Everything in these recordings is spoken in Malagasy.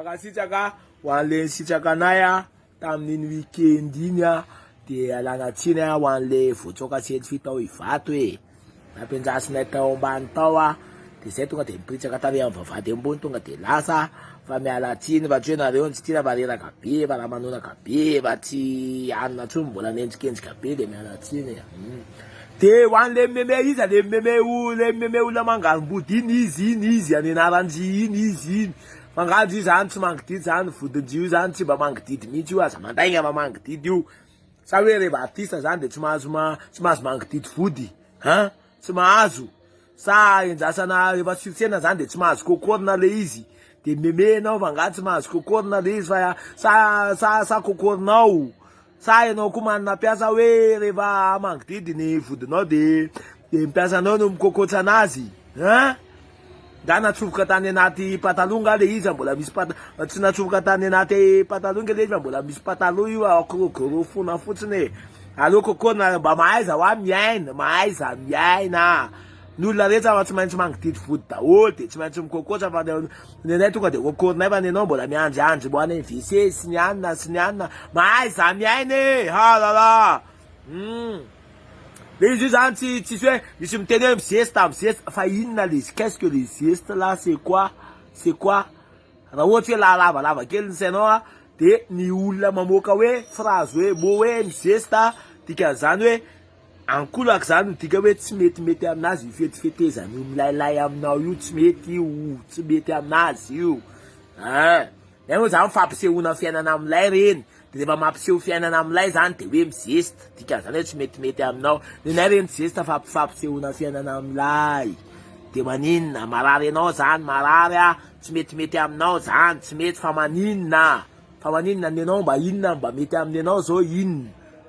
Makasitraka ho an'le sitraka anay tamin'iny weekend iny de alana tsiny ho an'le voatsoka tsy tao ivato nampiandrasinay tao ambany tao de zay tonga de mipritsaka tavy amin'ny vavahady ambony tonga de lasa fa miala tsiny fa tsy hoe nareo tsy tia va reraka be va raha manonaka be va tsy anona tsony mbola nendrikendrika be de miala tsiny de ho an'le meme izy le meme olona mangarom-body izy any anaranjy izy mangandro io zany tsy mangididy zany vodin-io zany tsy mba mangididy mihitsy io aza mandaigna fa mangididy io sa hoe reva artiste zany de tsy mahazo mangididy vody tsy mahazo sa endrasana rehefa succès zany de tsy mahazo kokorina le izy de memenao fa tsy mahazo kokorina le izy fa sa kokorinao sa ianao koa manana piasa hoe rehefa mangididy ny vodinao de mipiasanao no mikokotra anazy da natsofoka tany anaty patalonga le izy mbola misy tsy natsofoka tany anaty patalonga le izy mbola misy patalo io akorokoro fona fotsiny allo kokorina mba mahaiza ho miaina mahaiza miaina ny olona rehetra fa tsy maintsy mangididy vody daholo de tsy maintsy mikokotra fa nenay tonga de kokorinay fa nenao mbola miandryandry mo any WC sy ny anina mahaiza miaina halala le izy io zany tsy hoe misy miteny hoe mizeste fa inona le izy qu'est-ce que les gestes là c'est quoi raha ohatra hoe lavalava kely ny sainao de ny olona mamoaka hoe phrase hoe mo hoe mizeste dikan'izany hoe ankolaka zany dika hoe tsy metimety aminazy io fetifetezany io milailay aminao io tsy mety io tsy mety aminazy io io zany fampisehoana fiainana amilay reny de rehefa mampiseho fiainana amilay zany de hoe mizeste dikan'izany hoe tsy metimety aminao nenay reny zeste fa fampisehoana fiainana amilay de maninona marary anao zany marary tsy metimety aminao zany tsy mety fa maninona nenao mba inona mba mety amin'ny anao zao inona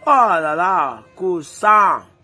oh là là, cousin.